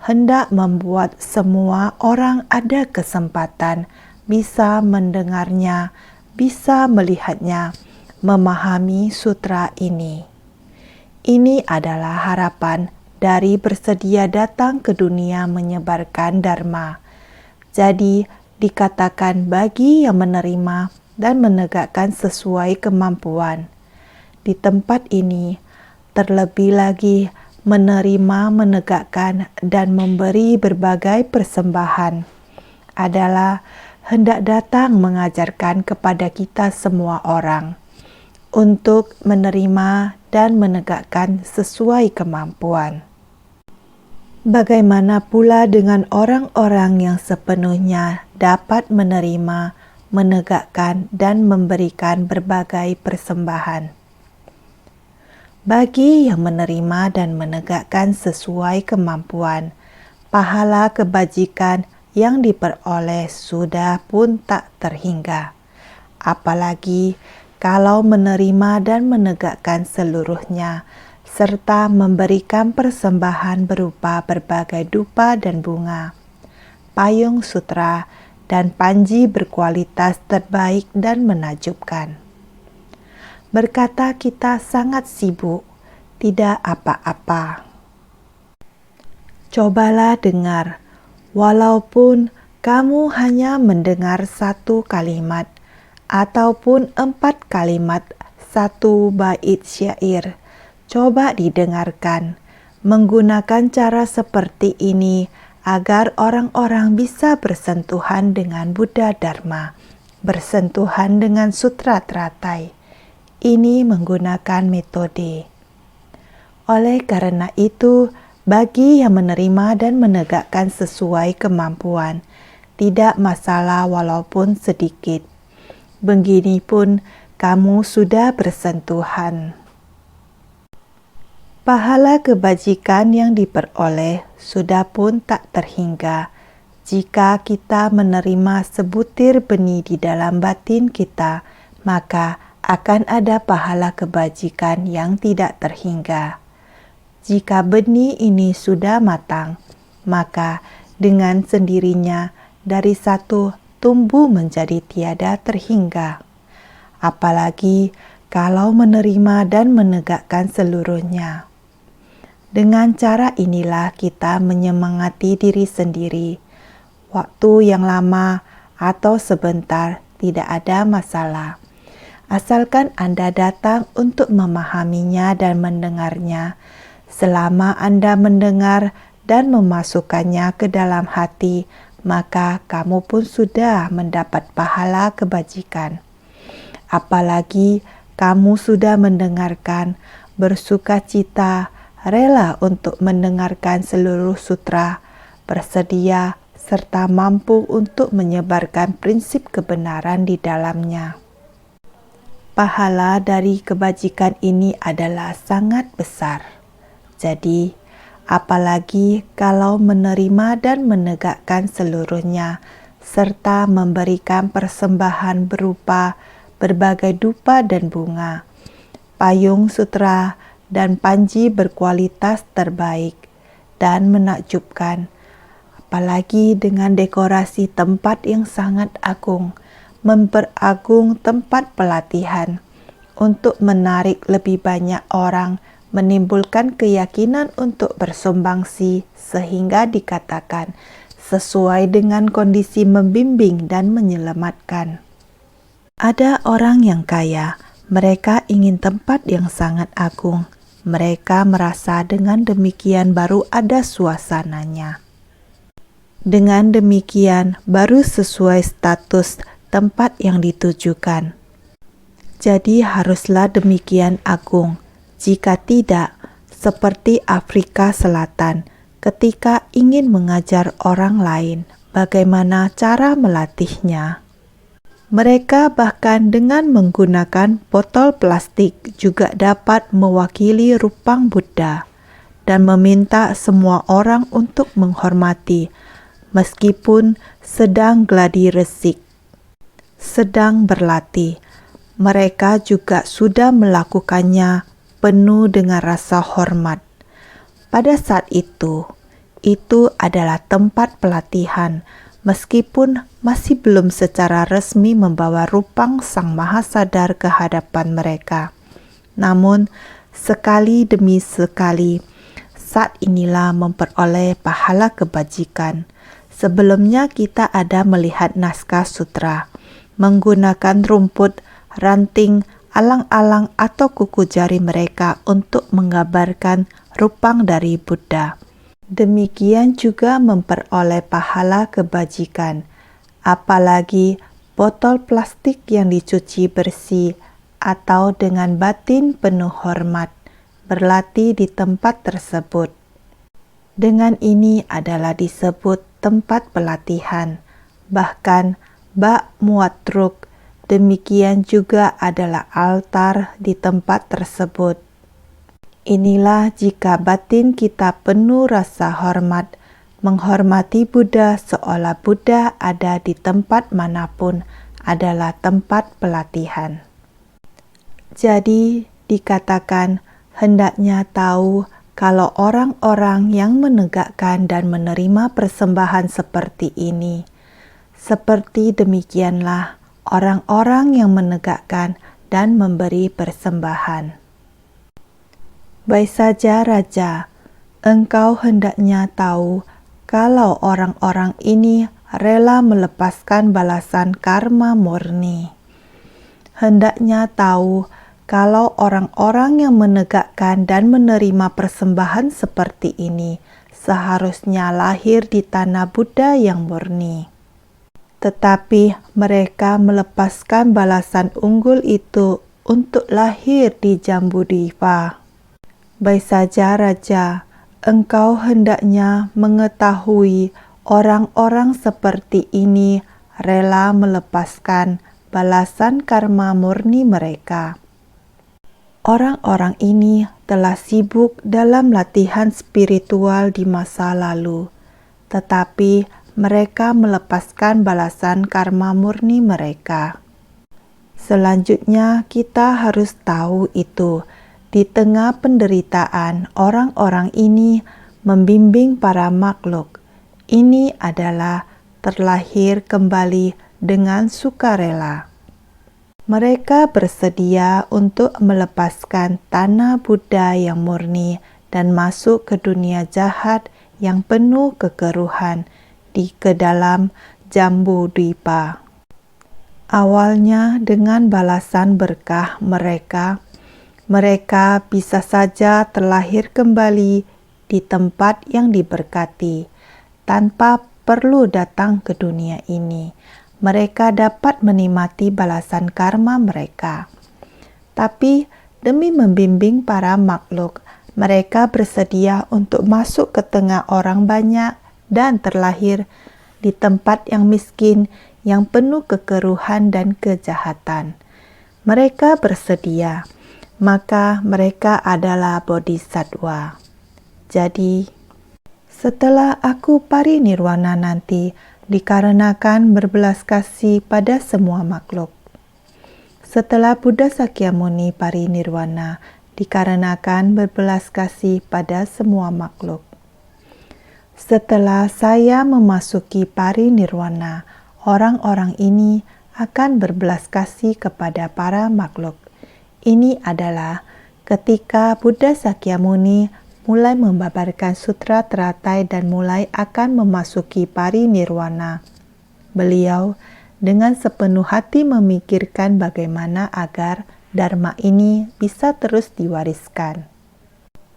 hendak membuat semua orang ada kesempatan bisa mendengarnya, bisa melihatnya, memahami sutra ini. Ini adalah harapan dari bersedia datang ke dunia menyebarkan dharma. Jadi, dikatakan bagi yang menerima dan menegakkan sesuai kemampuan. Di tempat ini, terlebih lagi menerima, menegakkan, dan memberi berbagai persembahan adalah hendak datang mengajarkan kepada kita semua orang untuk menerima dan menegakkan sesuai kemampuan. Bagaimana pula dengan orang-orang yang sepenuhnya dapat menerima, menegakkan, dan memberikan berbagai persembahan? Bagi yang menerima dan menegakkan sesuai kemampuan, pahala kebajikan yang diperoleh sudah pun tak terhingga. Apalagi kalau menerima dan menegakkan seluruhnya, serta memberikan persembahan berupa berbagai dupa dan bunga, payung sutra, dan panji berkualitas terbaik dan menakjubkan. Berkata kita sangat sibuk, tidak apa-apa. Cobalah dengar, walaupun kamu hanya mendengar satu kalimat, ataupun 4 kalimat satu bait syair, coba didengarkan. Menggunakan cara seperti ini agar orang-orang bisa bersentuhan dengan Buddha Dharma, bersentuhan dengan sutra teratai. Ini menggunakan metode. Oleh karena itu, bagi yang menerima dan menegakkan sesuai kemampuan, tidak masalah walaupun sedikit. Begini kamu sudah bersentuhan. Pahala kebajikan yang diperoleh sudah pun tak terhingga jika kita menerima sebutir benih di dalam batin kita, maka akan ada pahala kebajikan yang tidak terhingga. Jika benih ini sudah matang, maka dengan sendirinya dari satu tumbuh menjadi tiada terhingga. Apalagi kalau menerima dan menegakkan seluruhnya. Dengan cara inilah kita menyemangati diri sendiri. Waktu yang lama atau sebentar tidak ada masalah. Asalkan Anda datang untuk memahaminya dan mendengarnya, selama Anda mendengar dan memasukkannya ke dalam hati, maka kamu pun sudah mendapat pahala kebajikan. Apalagi kamu sudah mendengarkan, bersukacita, rela untuk mendengarkan seluruh sutra, bersedia, serta mampu untuk menyebarkan prinsip kebenaran di dalamnya. Pahala dari kebajikan ini adalah sangat besar. Jadi, apalagi kalau menerima dan menegakkan seluruhnya, serta memberikan persembahan berupa berbagai dupa dan bunga, payung sutra, dan panji berkualitas terbaik dan menakjubkan, apalagi dengan dekorasi tempat yang sangat agung, memperagung tempat pelatihan untuk menarik lebih banyak orang, menimbulkan keyakinan untuk bersumbangsi sehingga dikatakan sesuai dengan kondisi membimbing dan menyelamatkan. Ada orang yang kaya, mereka ingin tempat yang sangat agung. Mereka merasa dengan demikian baru ada suasananya. Dengan demikian baru sesuai status tempat yang ditujukan. Jadi haruslah demikian agung. Jika tidak, seperti Afrika Selatan, ketika ingin mengajar orang lain bagaimana cara melatihnya, mereka bahkan dengan menggunakan botol plastik juga dapat mewakili rupang Buddha dan meminta semua orang untuk menghormati, meskipun sedang gladi resik, sedang berlatih. Mereka juga sudah melakukannya penuh dengan rasa hormat. Pada saat itu adalah tempat pelatihan, meskipun masih belum secara resmi membawa rupang Sang Mahasadar ke hadapan mereka. Namun, sekali demi sekali, saat inilah memperoleh pahala kebajikan. Sebelumnya kita ada melihat naskah sutra, menggunakan rumput, ranting, alang-alang atau kuku jari mereka untuk menggambarkan rupang dari Buddha. Demikian juga memperoleh pahala kebajikan, apalagi botol plastik yang dicuci bersih atau dengan batin penuh hormat, berlatih di tempat tersebut. Dengan ini adalah disebut tempat pelatihan, bahkan bak muatruk. Demikian juga adalah altar di tempat tersebut. Inilah jika batin kita penuh rasa hormat, menghormati Buddha seolah Buddha ada di tempat manapun adalah tempat pelatihan. Jadi dikatakan hendaknya tahu kalau orang-orang yang menegakkan dan menerima persembahan seperti ini, seperti demikianlah orang-orang yang menegakkan dan memberi persembahan. Baik saja Raja, engkau hendaknya tahu kalau orang-orang ini rela melepaskan balasan karma murni. Hendaknya tahu kalau orang-orang yang menegakkan dan menerima persembahan seperti ini seharusnya lahir di tanah Buddha yang murni. Tetapi mereka melepaskan balasan unggul itu untuk lahir di Jambudvipa. Baik saja Raja, engkau hendaknya mengetahui orang-orang seperti ini rela melepaskan balasan karma murni mereka. Orang-orang ini telah sibuk dalam latihan spiritual di masa lalu, tetapi mereka melepaskan balasan karma murni mereka. Selanjutnya kita harus tahu itu, di tengah penderitaan orang-orang ini membimbing para makhluk. Ini adalah terlahir kembali dengan sukarela. Mereka bersedia untuk melepaskan tanah Buddha yang murni dan masuk ke dunia jahat yang penuh kekeruhan ke dalam Jambudvipa. Awalnya dengan balasan berkah mereka bisa saja terlahir kembali di tempat yang diberkati tanpa perlu datang ke dunia ini. Mereka dapat menikmati balasan karma mereka. Tapi demi membimbing para makhluk, mereka bersedia untuk masuk ke tengah orang banyak dan terlahir di tempat yang miskin, yang penuh kekeruhan dan kejahatan. Mereka bersedia, maka mereka adalah bodhisattva. Jadi, setelah aku parinirwana nanti, dikarenakan berbelas kasih pada semua makhluk. Setelah Buddha Sakyamuni parinirwana, dikarenakan berbelas kasih pada semua makhluk. Setelah saya memasuki parinirwana, orang-orang ini akan berbelas kasih kepada para makhluk. Ini adalah ketika Buddha Sakyamuni mulai membabarkan sutra teratai dan mulai akan memasuki parinirwana. Beliau dengan sepenuh hati memikirkan bagaimana agar Dharma ini bisa terus diwariskan.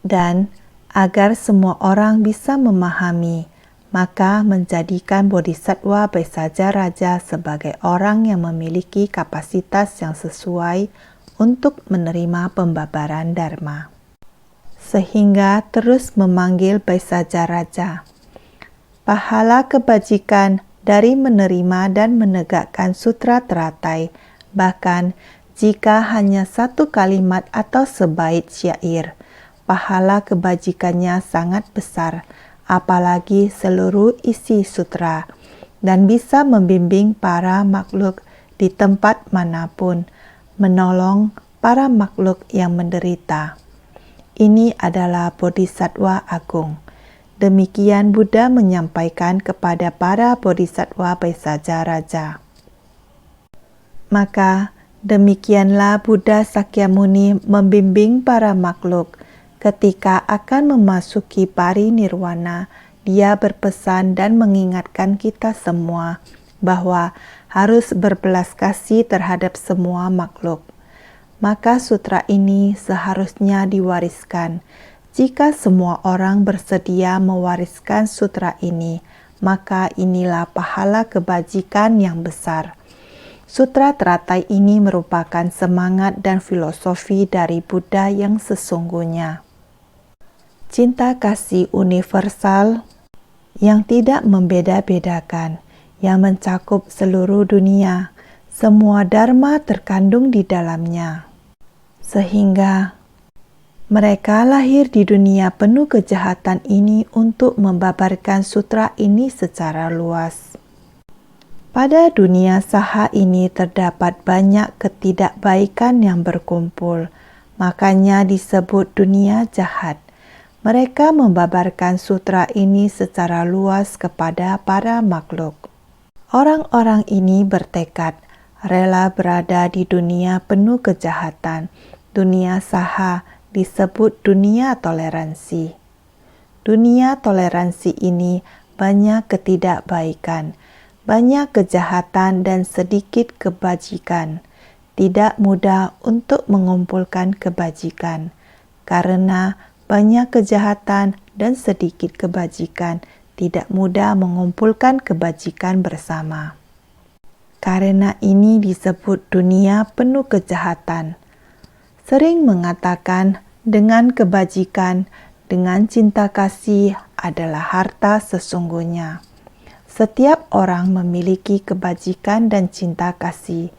Dan agar semua orang bisa memahami, maka menjadikan Bodhisattva Baisaja Raja sebagai orang yang memiliki kapasitas yang sesuai untuk menerima pembabaran Dharma. Sehingga terus memanggil Baisaja Raja. Pahala kebajikan dari menerima dan menegakkan sutra teratai, bahkan jika hanya satu kalimat atau sebait syair, pahala kebajikannya sangat besar, apalagi seluruh isi sutra, dan bisa membimbing para makhluk di tempat manapun, menolong para makhluk yang menderita. Ini adalah Bodhisattva Agung. Demikian Buddha menyampaikan kepada para Bodhisattva Baisaja Raja. Maka demikianlah Buddha Sakyamuni membimbing para makhluk. Ketika akan memasuki parinirwana, dia berpesan dan mengingatkan kita semua bahwa harus berbelas kasih terhadap semua makhluk. Maka sutra ini seharusnya diwariskan. Jika semua orang bersedia mewariskan sutra ini, maka inilah pahala kebajikan yang besar. Sutra teratai ini merupakan semangat dan filosofi dari Buddha yang sesungguhnya. Cinta kasih universal yang tidak membeda-bedakan, yang mencakup seluruh dunia, semua dharma terkandung di dalamnya. Sehingga mereka lahir di dunia penuh kejahatan ini untuk membabarkan sutra ini secara luas. Pada dunia saha ini terdapat banyak ketidakbaikan yang berkumpul, makanya disebut dunia jahat. Mereka membabarkan sutra ini secara luas kepada para makhluk. Orang-orang ini bertekad, rela berada di dunia penuh kejahatan, dunia saha, disebut dunia toleransi. Dunia toleransi ini banyak ketidakbaikan, banyak kejahatan dan sedikit kebajikan. Tidak mudah untuk mengumpulkan kebajikan, karena banyak kejahatan dan sedikit kebajikan, tidak mudah mengumpulkan kebajikan bersama. Karena ini disebut dunia penuh kejahatan. Sering mengatakan dengan kebajikan, dengan cinta kasih adalah harta sesungguhnya. Setiap orang memiliki kebajikan dan cinta kasih.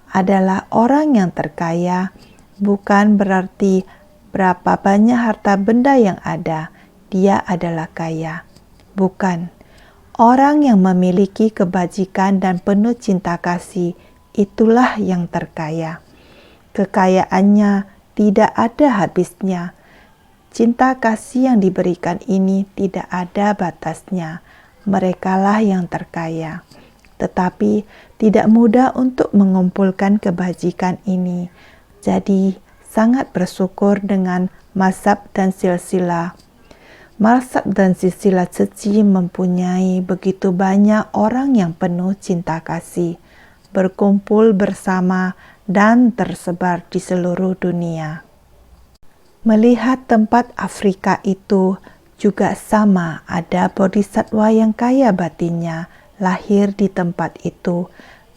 Adalah orang yang terkaya, bukan berarti berapa banyak harta benda yang ada, dia adalah kaya. Bukan. Orang yang memiliki kebajikan dan penuh cinta kasih, itulah yang terkaya. Kekayaannya tidak ada habisnya. Cinta kasih yang diberikan ini tidak ada batasnya. Merekalah yang terkaya. Tetapi tidak mudah untuk mengumpulkan kebajikan ini. Jadi sangat bersyukur dengan mazhab dan silsilah. Mazhab dan silsilah Ceci mempunyai begitu banyak orang yang penuh cinta kasih. berkumpul bersama dan tersebar di seluruh dunia. Melihat tempat Afrika itu juga sama, ada bodhisatwa yang kaya batinnya lahir di tempat itu.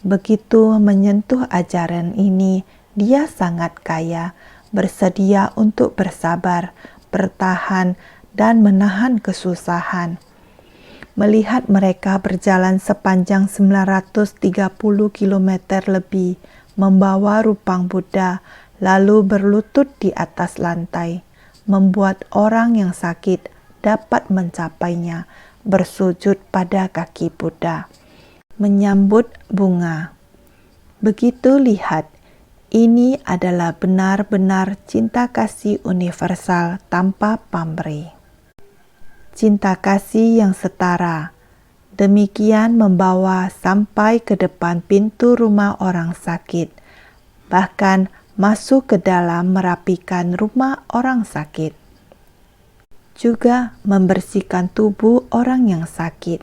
Begitu menyentuh ajaran ini, dia sangat kaya, bersedia untuk bersabar, bertahan, dan menahan kesusahan. Melihat mereka berjalan sepanjang 930 km lebih, membawa rupang Buddha, lalu berlutut di atas lantai, membuat orang yang sakit dapat mencapainya, bersujud pada kaki Buddha, menyambut bunga. Begitu lihat, ini adalah benar-benar cinta kasih universal tanpa pamrih. Cinta kasih yang setara, demikian membawa sampai ke depan pintu rumah orang sakit, bahkan masuk ke dalam merapikan rumah orang sakit. Juga membersihkan tubuh orang yang sakit.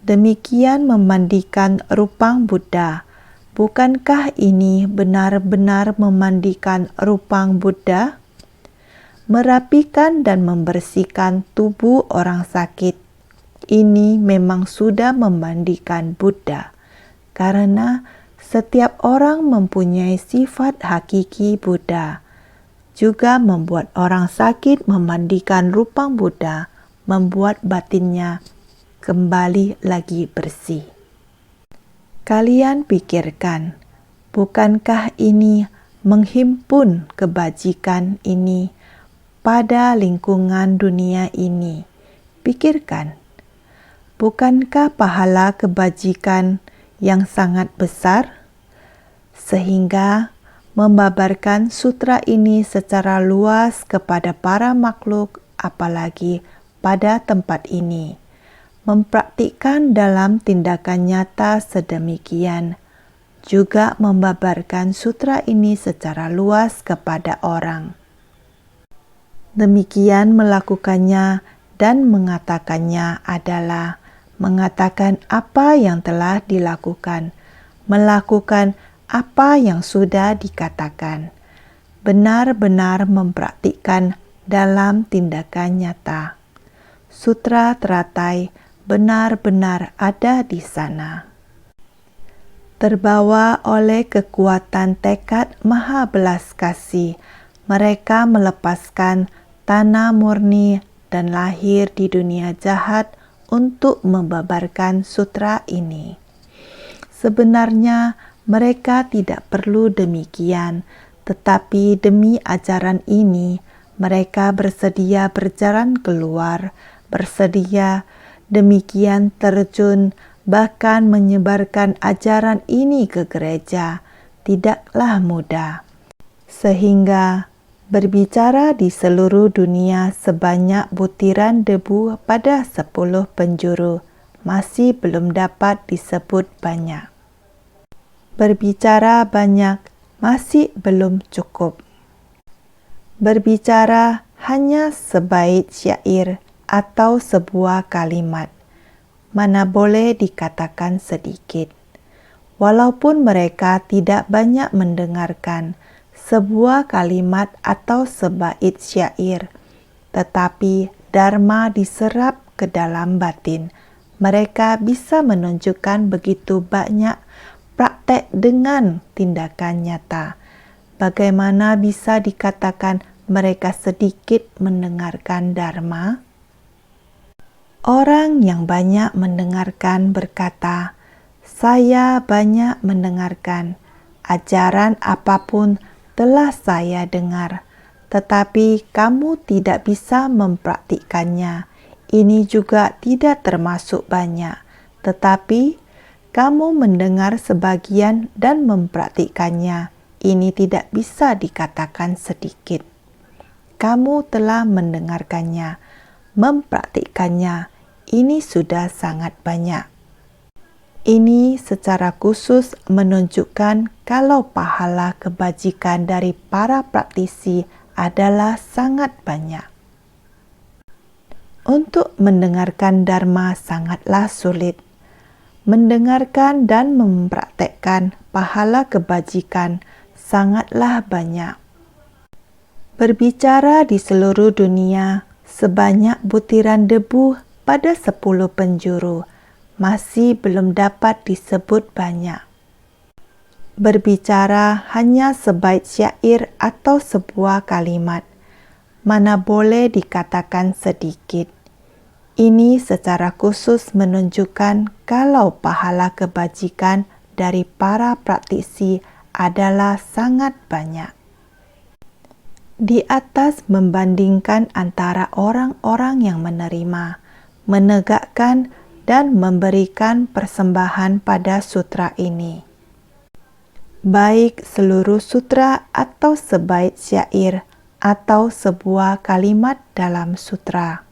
Demikian memandikan rupang Buddha. Bukankah ini benar-benar memandikan rupang Buddha? Merapikan dan membersihkan tubuh orang sakit ini memang sudah memandikan Buddha, karena setiap orang mempunyai sifat hakiki Buddha. Juga membuat orang sakit memandikan rupang Buddha, membuat batinnya kembali lagi bersih. Kalian pikirkan, bukankah ini menghimpun kebajikan ini pada lingkungan dunia ini? Pikirkan, bukankah pahala kebajikan yang sangat besar? Sehingga membabarkan sutra ini secara luas kepada para makhluk, apalagi pada tempat ini. Mempraktikkan dalam tindakan nyata sedemikian, juga membabarkan sutra ini secara luas kepada orang. Demikian melakukannya dan mengatakannya adalah mengatakan apa yang telah dilakukan, melakukan apa yang sudah dikatakan, benar-benar mempraktikkan dalam tindakan nyata. Sutra teratai benar-benar ada di sana. Terbawa oleh kekuatan tekad maha belas kasih, mereka melepaskan tanah murni dan lahir di dunia jahat untuk membabarkan sutra ini. Sebenarnya mereka tidak perlu demikian, tetapi demi ajaran ini mereka bersedia berjalan keluar, bersedia demikian terjun, bahkan menyebarkan ajaran ini ke gereja tidaklah mudah. Sehingga berbicara di seluruh dunia sebanyak butiran debu pada 10 penjuru masih belum dapat disebut banyak. Berbicara banyak masih belum cukup. Berbicara hanya sebait syair atau sebuah kalimat, mana boleh dikatakan sedikit. Walaupun mereka tidak banyak mendengarkan sebuah kalimat atau sebait syair, tetapi dharma diserap ke dalam batin. Mereka bisa menunjukkan begitu banyak praktek dengan tindakan nyata. Bagaimana bisa dikatakan mereka sedikit mendengarkan dharma? Orang yang banyak mendengarkan berkata, "Saya banyak mendengarkan, ajaran apapun telah saya dengar, tetapi kamu tidak bisa mempraktikkannya. Ini juga tidak termasuk banyak, tetapi kamu mendengar sebagian dan mempraktikkannya. Ini tidak bisa dikatakan sedikit. Kamu telah mendengarkannya, mempraktikkannya. Ini sudah sangat banyak." Ini secara khusus menunjukkan kalau pahala kebajikan dari para praktisi adalah sangat banyak. Untuk mendengarkan dharma sangatlah sulit. mendengarkan dan mempraktekkan pahala kebajikan sangatlah banyak. Berbicara di seluruh dunia, sebanyak butiran debu pada 10 penjuru masih belum dapat disebut banyak. Berbicara hanya sebait syair atau sebuah kalimat, mana boleh dikatakan sedikit. Ini secara khusus menunjukkan kalau pahala kebajikan dari para praktisi adalah sangat banyak. Di atas membandingkan antara orang-orang yang menerima, menegakkan, dan memberikan persembahan pada sutra ini. Baik seluruh sutra atau sebait syair atau sebuah kalimat dalam sutra.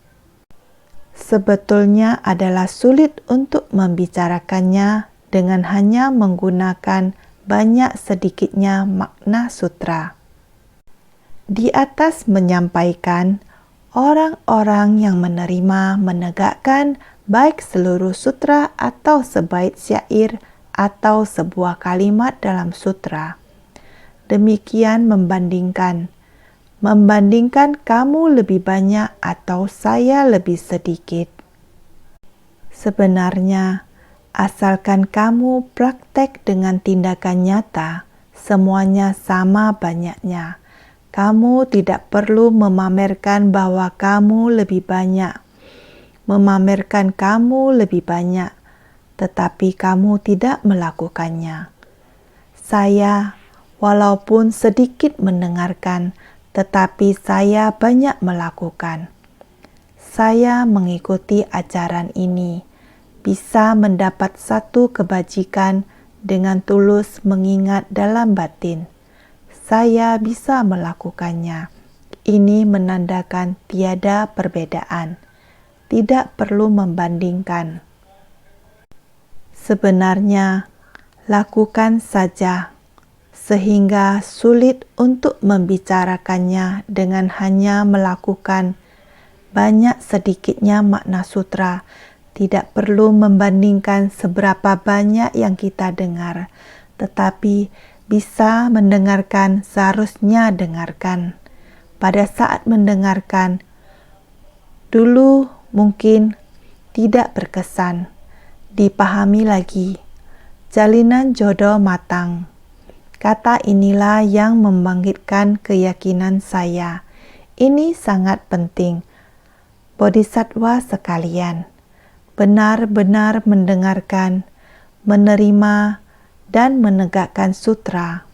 Sebetulnya adalah sulit untuk membicarakannya dengan hanya menggunakan banyak sedikitnya makna sutra. Di atas menyampaikan, orang-orang yang menerima menegakkan baik seluruh sutra atau sebait syair atau sebuah kalimat dalam sutra. Demikian membandingkan kamu lebih banyak atau saya lebih sedikit. Sebenarnya, asalkan kamu praktek dengan tindakan nyata, semuanya sama banyaknya. Kamu tidak perlu memamerkan bahwa kamu lebih banyak, tetapi kamu tidak melakukannya. Saya, walaupun sedikit mendengarkan, tetapi saya banyak melakukan. Saya mengikuti ajaran ini, bisa mendapat satu kebajikan dengan tulus mengingat dalam batin. Saya bisa melakukannya. Ini menandakan tiada perbedaan. Tidak perlu membandingkan. Sebenarnya, lakukan saja, sehingga sulit untuk membicarakannya dengan hanya melakukan banyak sedikitnya makna sutra. Tidak perlu membandingkan seberapa banyak yang kita dengar, tetapi bisa mendengarkan seharusnya dengarkan. Pada saat mendengarkan, dulu mungkin tidak berkesan, dipahami lagi. Jalinan jodoh matang. Kata inilah yang membangkitkan keyakinan saya. Ini sangat penting. Bodhisattva sekalian, benar-benar mendengarkan, menerima, dan menegakkan sutra.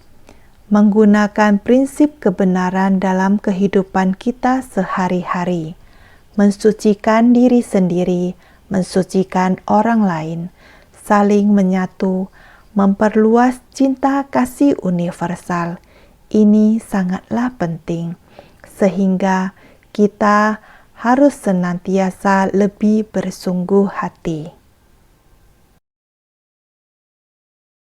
Menggunakan prinsip kebenaran dalam kehidupan kita sehari-hari. Mensucikan diri sendiri, mensucikan orang lain, saling menyatu, memperluas cinta kasih universal. Ini sangatlah penting, sehingga kita harus senantiasa lebih bersungguh hati.